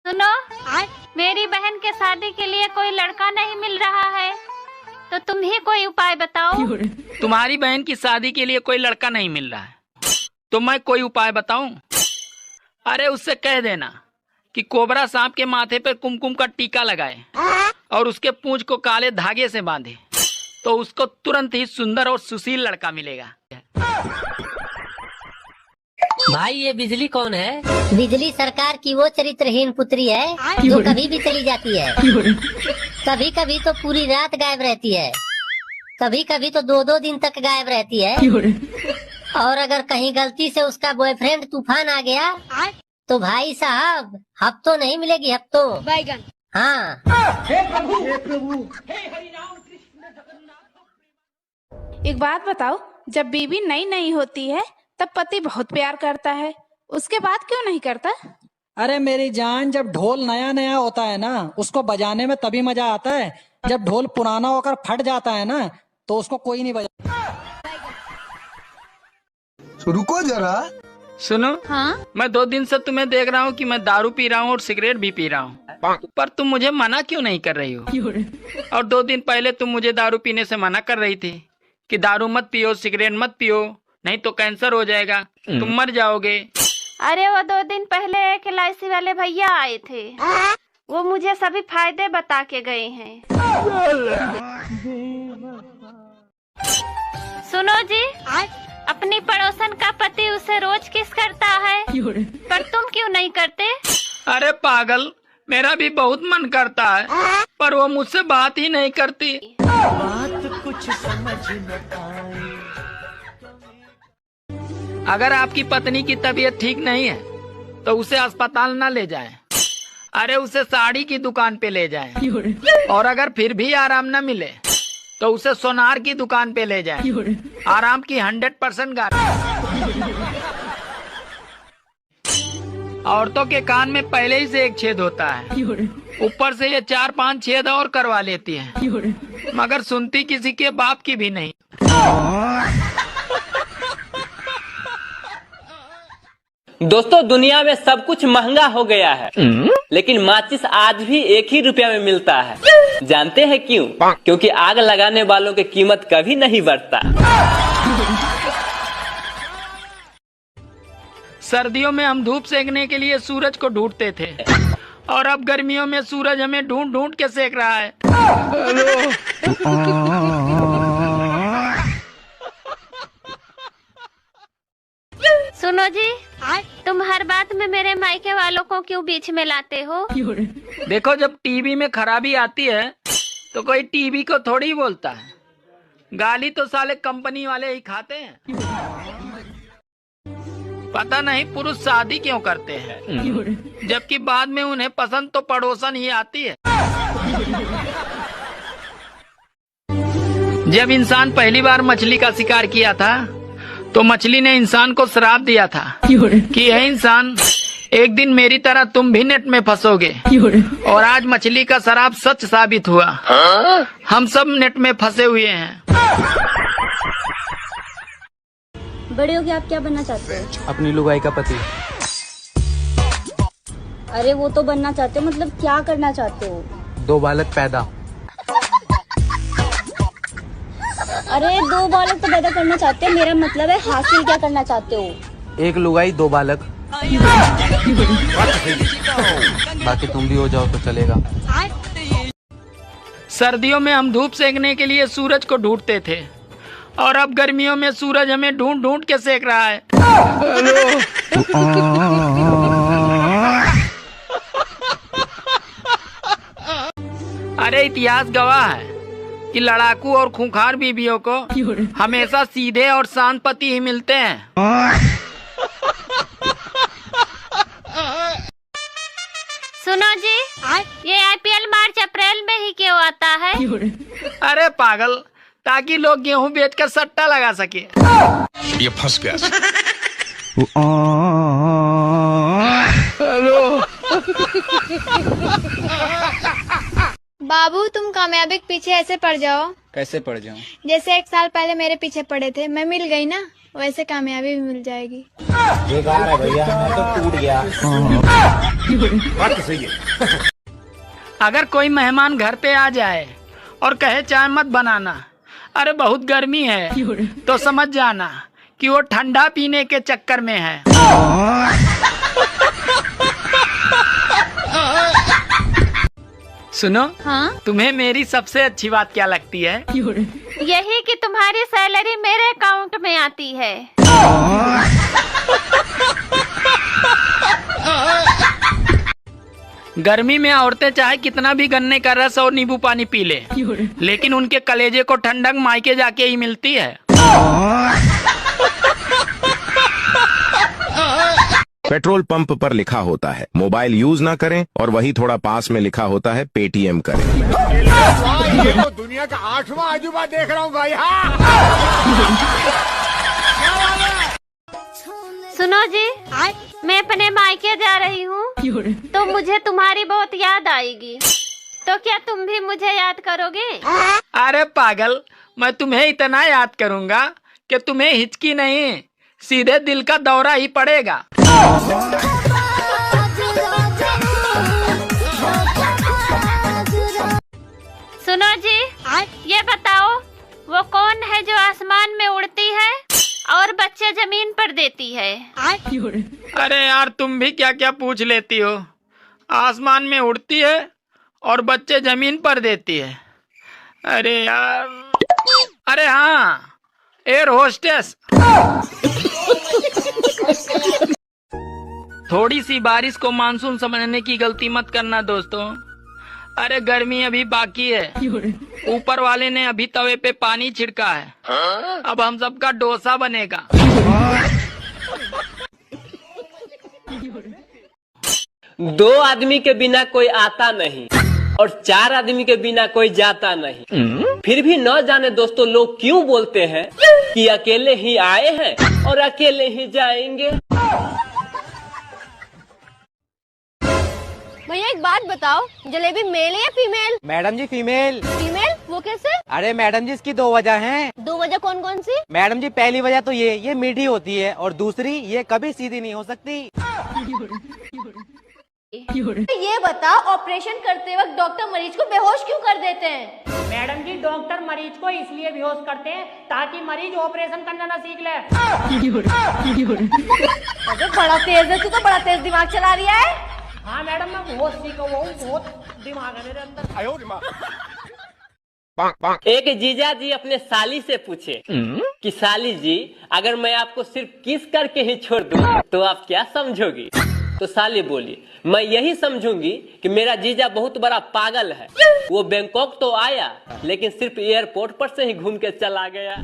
सुनो, मेरी बहन के शादी के लिए कोई लड़का नहीं मिल रहा है, तो तुम ही कोई उपाय बताओ। तुम्हारी बहन की शादी के लिए कोई लड़का नहीं मिल रहा है तो मैं कोई उपाय बताऊं? अरे उससे कह देना कि कोबरा सांप के माथे पर कुमकुम का टीका लगाए और उसके पूंछ को काले धागे से बांधे, तो उसको तुरंत ही सुंदर और सुशील लड़का मिलेगा। भाई ये बिजली कौन है? बिजली सरकार की वो चरित्रहीन पुत्री है जो कभी भी चली जाती है। कभी कभी तो पूरी रात गायब रहती है, कभी कभी तो 2-2 दिन तक गायब रहती है। और अगर कहीं गलती से उसका बॉयफ्रेंड तूफान आ गया तो भाई साहब हफ्तों नहीं मिलेगी, हफ्तों। बैगन। हाँ। एक बात बताओ, जब बीवी नई नई होती है तब पति बहुत प्यार करता है, उसके बाद क्यों नहीं करता? अरे मेरी जान, जब ढोल नया नया होता है ना, उसको बजाने में तभी मजा आता है। जब ढोल पुराना होकर फट जाता है ना, तो उसको कोई नहीं बजा। रुको जरा। सुनो, हाँ? मैं 2 दिन से तुम्हें देख रहा हूँ कि मैं दारू पी रहा हूँ और सिगरेट भी पी रहा हूँ, पर तुम मुझे मना क्यों नहीं कर रही हो? और 2 दिन पहले तुम मुझे दारू पीने से मना कर रही थी कि दारू मत पियो, सिगरेट मत पियो, नहीं तो कैंसर हो जाएगा, तुम मर जाओगे। अरे वो 2 दिन पहले एक LIC वाले भैया आए थे, वो मुझे सभी फायदे बता के गए हैं। सुनो जी, अपनी पड़ोसन का पति उसे रोज किस करता है, पर तुम क्यों नहीं करते? अरे पागल, मेरा भी बहुत मन करता है, पर वो मुझसे बात ही नहीं करती। बात कुछ समझ न आए। अगर आपकी पत्नी की तबीयत ठीक नहीं है तो उसे अस्पताल न ले जाएं। अरे उसे साड़ी की दुकान पे ले जाएं। और अगर फिर भी आराम न मिले तो उसे सोनार की दुकान पे ले जाएं। आराम की 100% गारंटी। औरतों के कान में पहले ही से एक छेद होता है, ऊपर से ये 4-5 छेद और करवा लेती है, मगर सुनती किसी के बाप की भी नहीं। दोस्तों, दुनिया में सब कुछ महंगा हो गया है, लेकिन माचिस आज भी 1 ही रुपया में मिलता है। जानते हैं क्यों? क्योंकि आग लगाने वालों की कीमत कभी नहीं बढ़ता। सर्दियों में हम धूप सेकने के लिए सूरज को ढूंढते थे, और अब गर्मियों में सूरज हमें ढूंढ ढूंढ के सेक रहा है। सुनो जी, तुम हर बात में मेरे मायके वालों को क्यों बीच में लाते हो? देखो, जब टीवी में खराबी आती है तो कोई टीवी को थोड़ी बोलता है, गाली तो साले कंपनी वाले ही खाते हैं। पता नहीं पुरुष शादी क्यों करते हैं, जबकि बाद में उन्हें पसंद तो पड़ोसन ही आती है। जब इंसान पहली बार मछली का शिकार किया था तो मछली ने इंसान को श्राप दिया था कि यह इंसान, एक दिन मेरी तरह तुम भी नेट में फंसोगे। और आज मछली का श्राप सच साबित हुआ। हम सब नेट में फंसे हुए हैं। बड़े होके आप क्या बनना चाहते हो? अपनी लुगाई का पति। अरे वो तो बनना चाहते हो, मतलब क्या करना चाहते हो? 2 बालक पैदा। अरे 2 बालक तो पैदा करना चाहते हो, मेरा मतलब है हासिल क्या करना चाहते हो? 1 लुगाई 2 बालक। बाकी तुम भी हो जाओ तो चलेगा। सर्दियों में हम धूप सेकने the लिए सूरज को ढूंढते थे, और अब गर्मियों में सूरज हमें ढूंढ ढूंढ के सेक रहा है। अरे इतिहास गवाह है कि लड़ाकू और खूंखार बीवियों को हमेशा सीधे और शांत पति ही मिलते हैं। सुनो जी, ये IPL मार्च अप्रैल में ही क्यों आता है? अरे पागल, ताकि लोग गेहूं बेचकर सट्टा लगा सके। ये फंस गया। बाय। बाबू तुम कामयाबी के पीछे ऐसे पड़ जाओ कैसे पड़ जाऊं? जैसे 1 साल पहले मेरे पीछे पड़े थे, मैं मिल गई ना, वैसे कामयाबी भी मिल जाएगी। बेकार है भैया, मैं तो टूट गया। बात तो सही है। अगर कोई मेहमान घर पे आ जाए और कहे चाय मत बनाना, अरे बहुत गर्मी है, तो समझ जाना कि वो ठंडा पीने के चक्कर में है। सुनो, हाँ? तुम्हें मेरी सबसे अच्छी बात क्या लगती है? यही कि तुम्हारी सैलरी मेरे अकाउंट में आती है। गर्मी में औरतें चाहे कितना भी गन्ने का रस और नींबू पानी पी ले, लेकिन उनके कलेजे को ठंडक मायके जाके ही मिलती है। पेट्रोल पंप पर लिखा होता है मोबाइल यूज ना करें, और वही थोड़ा पास में लिखा होता है पेटीएम करें। ये तो दुनिया का 8वां अजूबा देख रहा हूँ भाई। सुनो जी, मैं अपने मायके जा रही हूँ, तो मुझे तुम्हारी बहुत याद आएगी, तो क्या तुम भी मुझे याद करोगे? अरे पागल, मैं तुम्हें इतना याद करूंगा कि तुम्हें हिचकी नहीं, सीधे दिल का दौरा ही पड़ेगा। सुनो जी, ये बताओ वो कौन है जो आसमान में उड़ती है और बच्चे जमीन पर देती है? अरे यार, तुम भी क्या क्या पूछ लेती हो। आसमान में उड़ती है और बच्चे जमीन पर देती है। अरे यार, अरे हाँ, एयर होस्टेस। थोड़ी सी बारिश को मानसून समझने की गलती मत करना दोस्तों। अरे गर्मी अभी बाकी है, ऊपर वाले ने अभी तवे पे पानी छिड़का है, अब हम सबका डोसा बनेगा। दो आदमी के बिना कोई आता नहीं और 4 आदमी के बिना कोई जाता नहीं। फिर भी न जाने दोस्तों लोग क्यों बोलते हैं कि अकेले ही आए हैं और अकेले ही जाएंगे। भैया एक बात बताओ, जलेबी मेल है या फीमेल? मैडम जी फीमेल। फीमेल? वो कैसे? अरे मैडम जी इसकी 2 वजह हैं। 2 वजह कौन कौन सी? मैडम जी पहली वजह तो ये मीठी होती है, और दूसरी ये कभी सीधी नहीं हो सकती। ये बताओ, ऑपरेशन करते वक्त डॉक्टर मरीज को बेहोश क्यों कर देते हैं? मैडम जी डॉक्टर मरीज को इसलिए बेहोश करते हैं ताकि मरीज ऑपरेशन करना ना सीख ले। अरे बड़ा तेज है, तू तो बड़ा तेज दिमाग चला रही है। हाँ मैडम, मैं बहुत सीखा हुआ हूँ, बहुत दिमाग है मेरे अंदर। एक जीजा जी अपने साली से पूछे कि साली जी, अगर मैं आपको सिर्फ किस करके ही छोड़ दूं तो आप क्या समझोगी? तो साली बोली, मैं यही समझूंगी कि मेरा जीजा बहुत बड़ा पागल है। वो बैंकॉक तो आया, लेकिन सिर्फ एयरपोर्ट पर से ही घूम के चला गया।